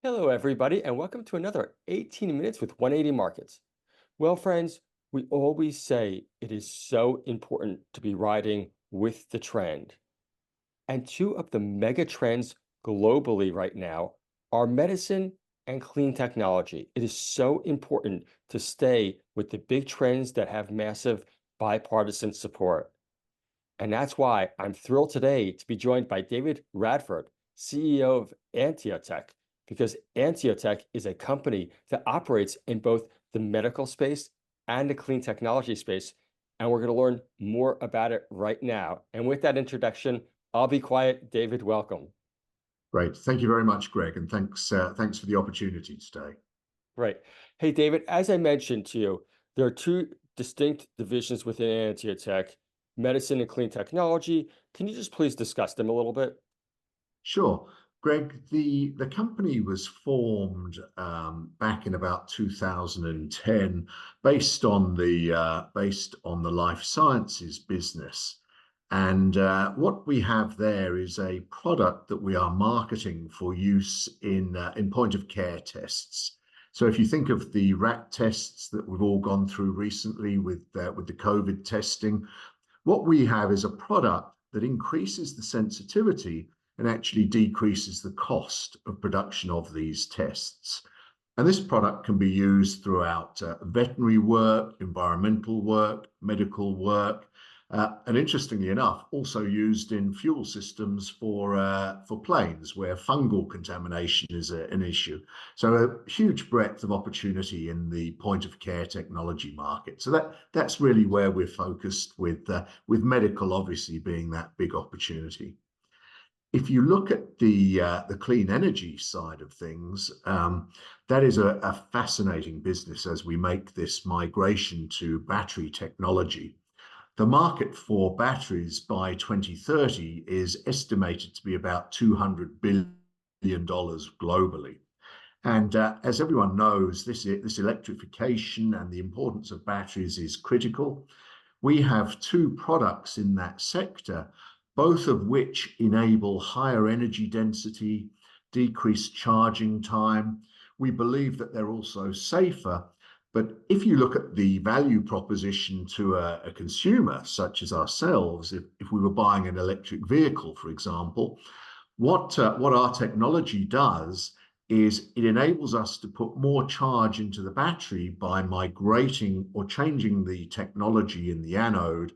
Hello, everybody, and welcome to another 18 minutes with 180 Markets. Well, friends, we always say it is so important to be riding with the trend. And two of the mega trends globally right now are medicine and clean technology. It is so important to stay with the big trends that have massive bipartisan support. And that's why I'm thrilled today to be joined by David Radford, CEO of Anteotech, because Anteotech is a company that operates in both the medical space and the clean technology space. And we're going to learn more about it right now. And with that introduction, I'll be quiet. David, welcome. Great. Thank you very much, Greg, and thanks for the opportunity today. Right. Hey, David, as I mentioned to you, there are two distinct divisions within Anteotech, medicine and clean technology. Can you just please discuss them a little bit? Sure. Greg, the company was formed back in about 2010 based on the life sciences business. And what we have there is a product that we are marketing for use in point of care tests. So if you think of the rat tests that we've all gone through recently with the COVID testing, what we have is a product that increases the sensitivity and actually decreases the cost of production of these tests. And this product can be used throughout veterinary work, environmental work, medical work, and interestingly enough, also used in fuel systems for planes where fungal contamination is an issue. So a huge breadth of opportunity in the point of care technology market. So that's really where we're focused with medical obviously being that big opportunity. If you look at the clean energy side of things, that is a fascinating business as we make this migration to battery technology. The market for batteries by 2030 is estimated to be about $200 billion globally. And as everyone knows, this electrification and the importance of batteries is critical. We have two products in that sector, both of which enable higher energy density, decreased charging time. We believe that they're also safer. But if you look at the value proposition to a consumer such as ourselves, if we were buying an electric vehicle, for example, what our technology does is it enables us to put more charge into the battery by migrating or changing the technology in the anode,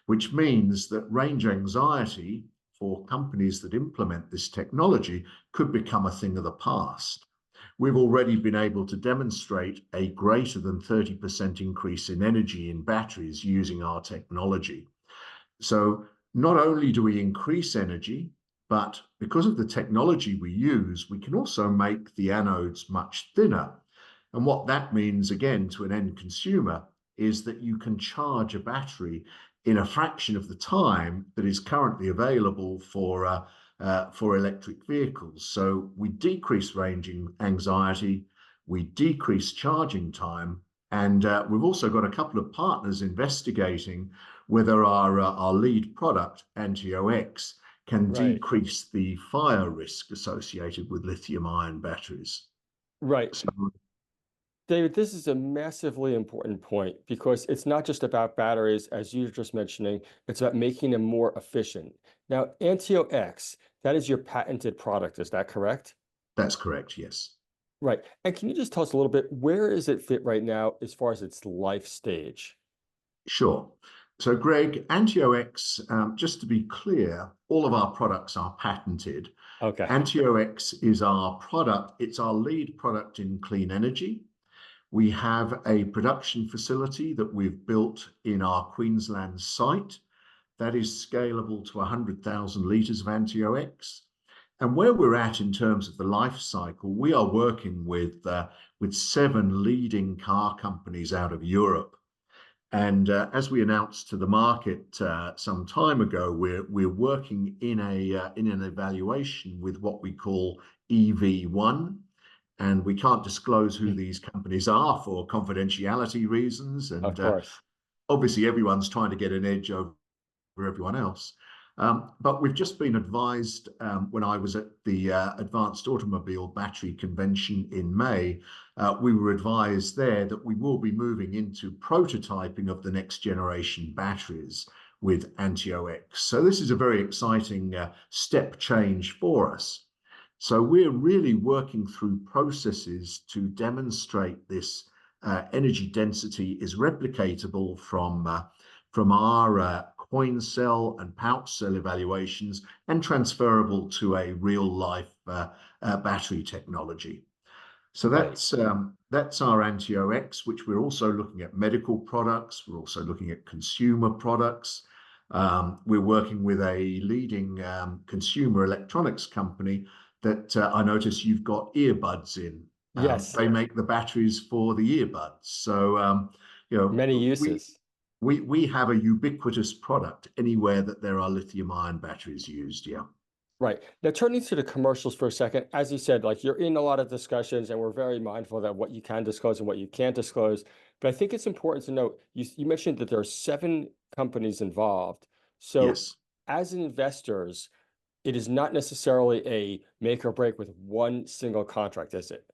which means that range anxiety for companies that implement this technology could become a thing of the past. We've already been able to demonstrate a greater than 30% increase in energy in batteries using our technology. So not only do we increase energy, but because of the technology we use, we can also make the anodes much thinner. And what that means, again, to an end consumer is that you can charge a battery in a fraction of the time that is currently available for electric vehicles. So we decrease range anxiety, we decrease charging time, and we've also got a couple of partners investigating whether our lead product, Anteotech, can decrease the fire risk associated with lithium-ion batteries. Right. So, David, this is a massively important point because it's not just about batteries, as you were just mentioning, it's about making them more efficient. Now, Anteotech, that is your patented product, is that correct? that's correct, yes. Right. And can you just tell us a little bit, where is it fit right now as far as its life stage? Sure. So, Greg, Anteotech, just to be clear, all of our products are patented. Okay. Anteotech is our product. It's our lead product in clean energy. We have a production facility that we've built in our Queensland site that is scalable to 100,000 litres of Anteotech. And where we're at in terms of the life cycle, we are working with 7 leading car companies out of Europe. And as we announced to the market some time ago, we're working in an evaluation with what we call EV1. And we can't disclose who these companies are for confidentiality reasons. And Of course. obviously, everyone's trying to get an edge over everyone else. But we've just been advised when I was at the Advanced Automobile Battery Convention in May, we were advised there that we will be moving into prototyping of the next generation batteries with Anteotech. So this is a very exciting step change for us. So we're really working through processes to demonstrate this energy density is replicatable from our coin cell and pouch cell evaluations and transferable to a real life battery technology. So that's our Anteotech, which we're also looking at medical products. We're also looking at consumer products. We're working with a leading consumer electronics company that I notice you've got earbuds in. Yes, They make the batteries for the earbuds. So, you know, many uses. we have a ubiquitous product anywhere that there are lithium-ion batteries used. Yeah. Right. Now, turning to the commercials for a second, as you said, like you're in a lot of discussions and we're very mindful that what you can disclose and what you can't disclose. But I think it's important to note, you mentioned that there are 7 companies involved. So Yes. as investors, it is not necessarily a make or break with one single contract, is it?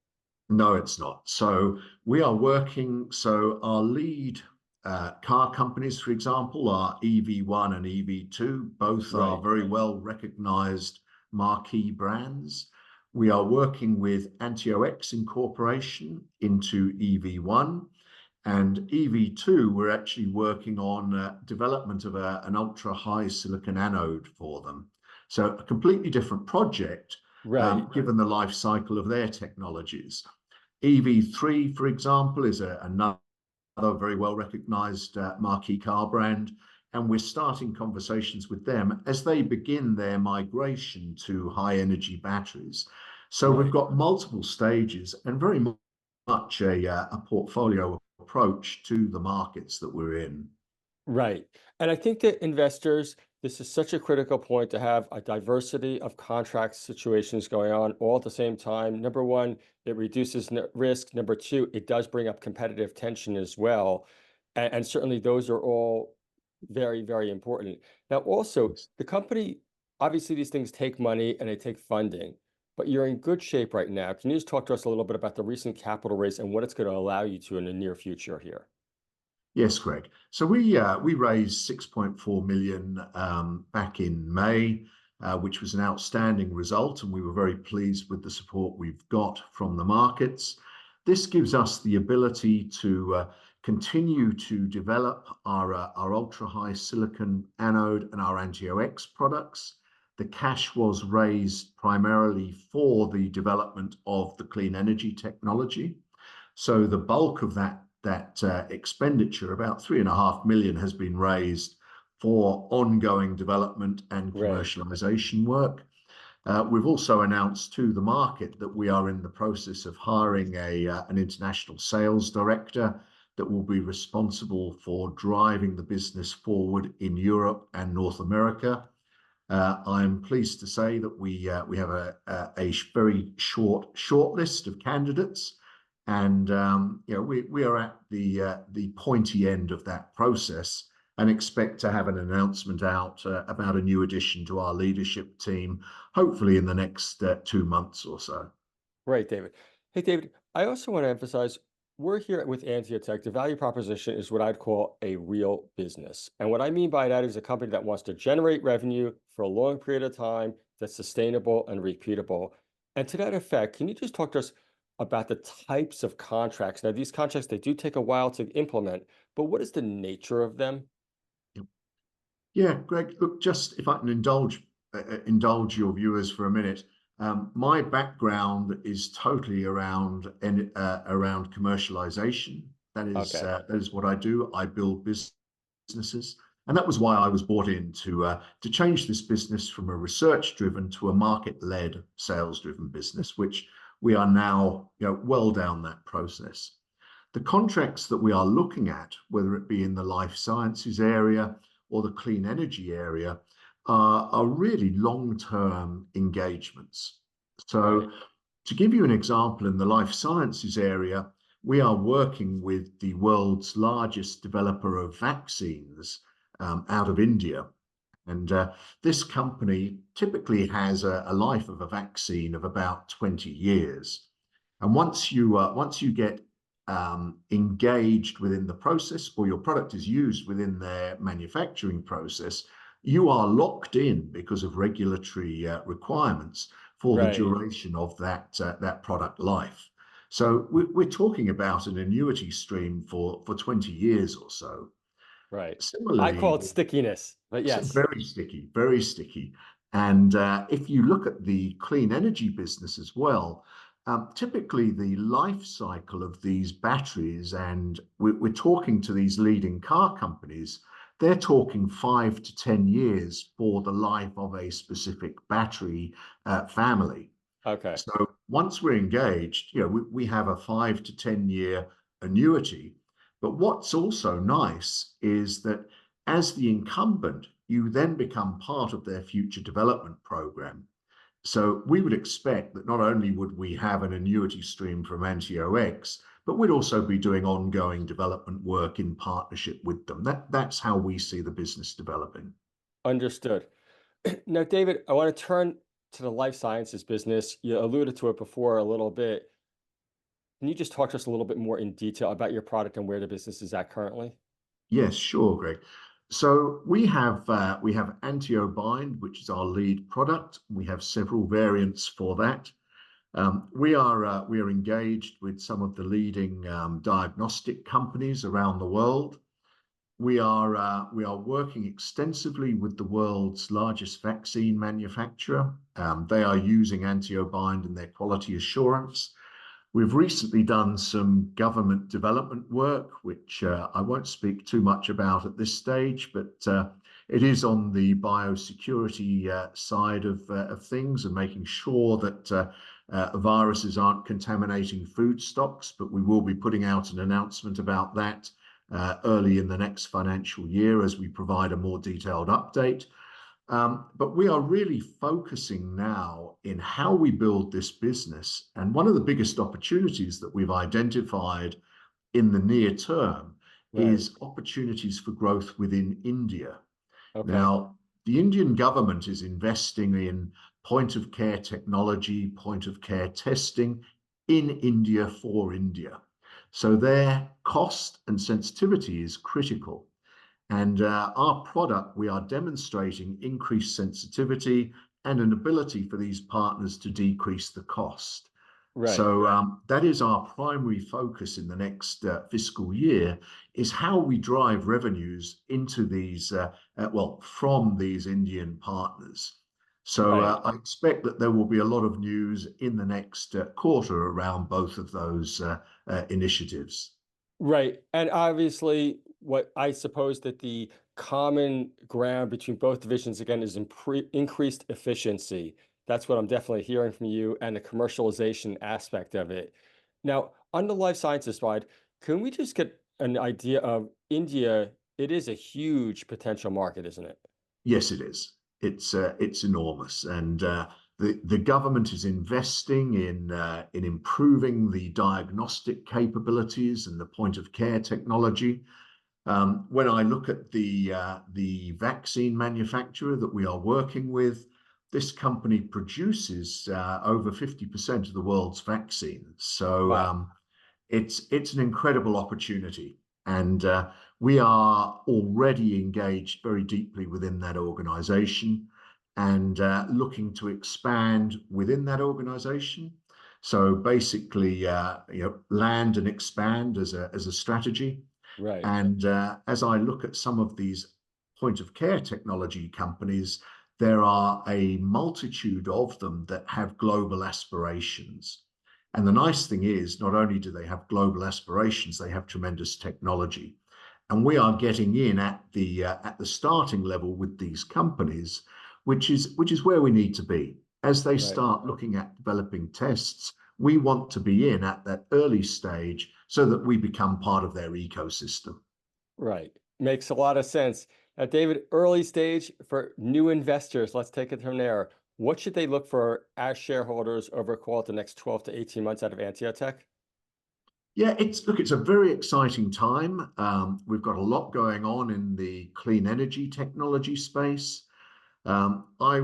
No, it's not. So we are working. So our lead car companies, for example, are EV1 and EV2. Both are Right. very well recognized marquee brands. We are working with Anteotech Incorporation into EV1. And EV2, we're actually working on development of an ultra-high silicon anode for them. So a completely different project, Right. given the life cycle of their technologies. EV3, for example, is another very well-recognized marquee car brand, and we're starting conversations with them as they begin their migration to high-energy batteries. So we've Right. got multiple stages and very much a portfolio approach to the markets that we're in. Right. And I think that investors, this is such a critical point to have a diversity of contract situations going on all at the same time. Number one, it reduces risk. Number two, it does bring up competitive tension as well. And certainly those are all very, very important. Now, also, the company, obviously, these things take money and they take funding, but you're in good shape right now. Can you just talk to us a little bit about the recent capital raise and what it's going to allow you to in the near future here? Yes, Greg. So we raised 6.4 million back in May, which was an outstanding result, and we were very pleased with the support we've got from the markets. This gives us the ability to continue to develop our ultra-high silicon anode and our Anteotech products. The cash was raised primarily for the development of the clean energy technology. So the bulk of that expenditure, about 3.5 million, has been raised for ongoing development and Right. commercialization work. We've also announced to the market that we are in the process of hiring an international sales director that will be responsible for driving the business forward in Europe and North America. I'm pleased to say that we have a very short list of candidates. And you know, we are at the pointy end of that process and expect to have an announcement out about a new addition to our leadership team, hopefully in the next 2 months or so. Right, David. Hey, David, I also want to emphasize we're here with Anteotech. The value proposition is what I'd call a real business. And what I mean by that is a company that wants to generate revenue for a long period of time that's sustainable and repeatable. And to that effect, can you just talk to us about the types of contracts? Now, these contracts, they do take a while to implement, but what is the nature of them? Yeah, Greg, look, just if I can indulge your viewers for a minute. My background is totally around commercialization. Okay. That is what I do. I build businesses, and that was why I was brought in to change this business from a research-driven to a market-led, sales-driven business, which we are now, you know, well down that process. The contracts that we are looking at, whether it be in the life sciences area or the clean energy area, are really long-term engagements. So Right. to give you an example, in the life sciences area, we are working with the world's largest developer of vaccines out of India. And this company typically has a life of a vaccine of about 20 years. And once you get engaged within the process, or your product is used within their manufacturing process, you are locked in because of regulatory requirements for the Right, duration of that product life. So we're talking about an annuity stream for 20 years or so. right. I Similarly, call it stickiness, but it's yes. very sticky, very sticky. And if you look at the clean energy business as well, typically the life cycle of these batteries, and we're talking to these leading car companies, they're talking 5 to 10 years for the life of a specific battery family. Okay, So once we're engaged, we have a 5 to 10 year annuity. But what's also nice is that as the incumbent, you then become part of their future development program. So we would expect that not only would we have an annuity stream from Anteotech, but we'd also be doing ongoing development work in partnership with them. That's how we see the business developing. understood. Now, David, I want to turn to the life sciences business. You alluded to it before a little bit. Can you just talk to us a little bit more in detail about your product and where the business is at currently? Yes, sure, Greg. So we have AnteoBind, which is our lead product. We have several variants for that. We are engaged with some of the leading diagnostic companies around the world. We are working extensively with the world's largest vaccine manufacturer. They are using AnteoBind in their quality assurance. We've recently done some government development work, which I won't speak too much about at this stage, but it is on the biosecurity side of things, and making sure that viruses aren't contaminating food stocks. But we will be putting out an announcement about that early in the next financial year as we provide a more detailed update. But we are really focusing now in how we build this business. And one of the biggest opportunities that we've identified in the near term Right. is opportunities for growth within India. Okay. Now, the Indian government is investing in point of care technology, point of care testing in India for India. So their cost and sensitivity is critical. And our product, we are demonstrating increased sensitivity and an ability for these partners to decrease the cost. Right. So that is our primary focus in the next fiscal year, is how we drive revenues into these, from these Indian partners. So Right. I expect that there will be a lot of news in the next quarter around both of those initiatives. Right. And obviously, what I suppose that the common ground between both divisions again is increased efficiency. That's what I'm definitely hearing from you, and the commercialization aspect of it. Now, on the life sciences side, can we just get an idea of India? It is a huge potential market, isn't it? Yes, it is. It's enormous, and the government is investing in improving the diagnostic capabilities and the point of care technology. When I look at the vaccine manufacturer that we are working with, this company produces over 50% of the world's vaccines. So Wow. it's an incredible opportunity, and we are already engaged very deeply within that organization, and looking to expand within that organization. So basically, land and expand as a strategy. Right. And as I look at some of these point of care technology companies, there are a multitude of them that have global aspirations. And the nice thing is, not only do they have global aspirations, they have tremendous technology. And we are getting in at the starting level with these companies, which is where we need to be. As they Right. start looking at developing tests, we want to be in at that early stage so that we become part of their ecosystem. Right. Makes a lot of sense. Now, David, early stage for new investors, let's take it from there. What should they look for as shareholders over, call it, the next 12 to 18 months out of Anteotech? Yeah, it's a very exciting time. We've got a lot going on in the clean energy technology space. I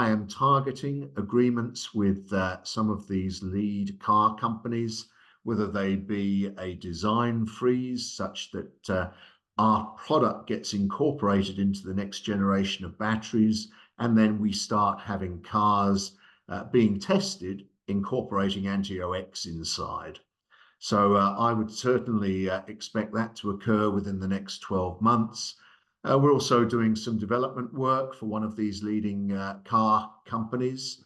am targeting agreements with some of these lead car companies, whether they be a design freeze such that our product gets incorporated into the next generation of batteries, and then we start having cars being tested, incorporating Anteotech inside. So I would certainly expect that to occur within the next 12 months. We're also doing some development work for one of these leading car companies.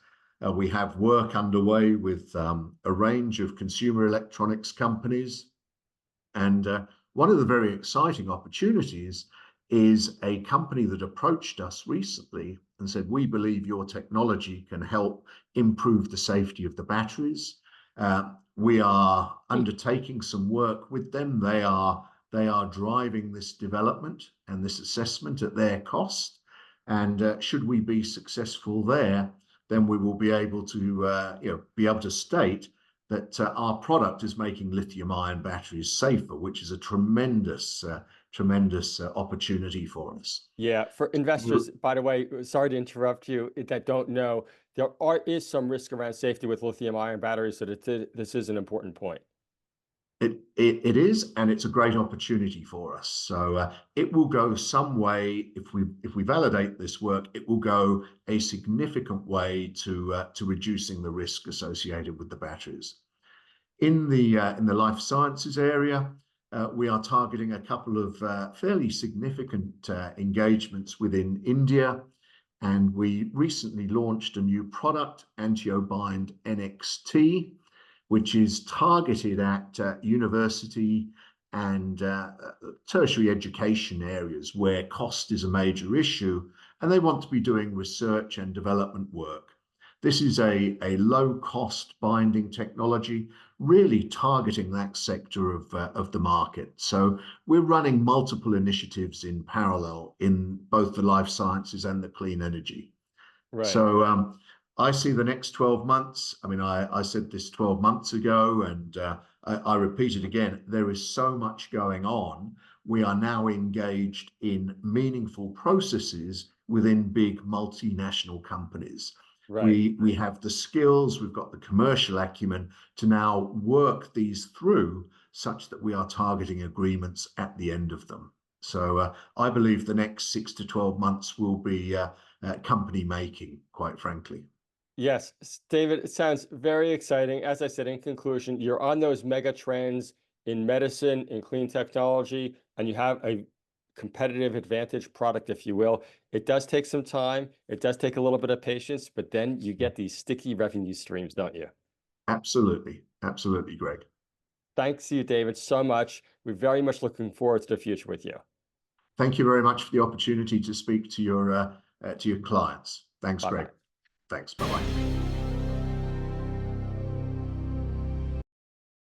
We have work underway with a range of consumer electronics companies. And one of the very exciting opportunities is a company that approached us recently and said, we believe your technology can help improve the safety of the batteries. We are undertaking some work with them. They are driving this development and this assessment at their cost. And should we be successful there, then we will be able to state that our product is making lithium-ion batteries safer, which is a tremendous opportunity for us. Yeah, for investors, by the way, sorry to interrupt you, that don't know, is some risk around safety with lithium-ion batteries, so that this is an important point. It is, and it's a great opportunity for us. So it will go some way if we validate this work. It will go a significant way to reducing the risk associated with the batteries. In the life sciences area, we are targeting a couple of fairly significant engagements within India, and we recently launched a new product, Anteobind NXT, which is targeted at university and tertiary education areas where cost is a major issue, and they want to be doing research and development work. This is a low-cost binding technology, really targeting that sector of the market. So we're running multiple initiatives in parallel in both the life sciences and the clean energy. Right. So I see the next 12 months. I mean, I said this 12 months ago, and I repeat it again. There is so much going on. We are now engaged in meaningful processes within big multinational companies. Right. We have the skills, we've got the commercial acumen to now work these through such that we are targeting agreements at the end of them. So I believe the next 6 to 12 months will be company making, quite frankly. Yes, David, it sounds very exciting. As I said, in conclusion, you're on those mega trends in medicine, in clean technology, and you have a competitive advantage product, if you will. It does take some time. It does take a little bit of patience, but then you get these sticky revenue streams, don't you? Absolutely. Absolutely, Greg. Thanks to you, David, so much. We're very much looking forward to the future with you. Thank you very much for the opportunity to speak to your clients. Thanks, Bye-bye. Greg. Thanks. Bye-bye.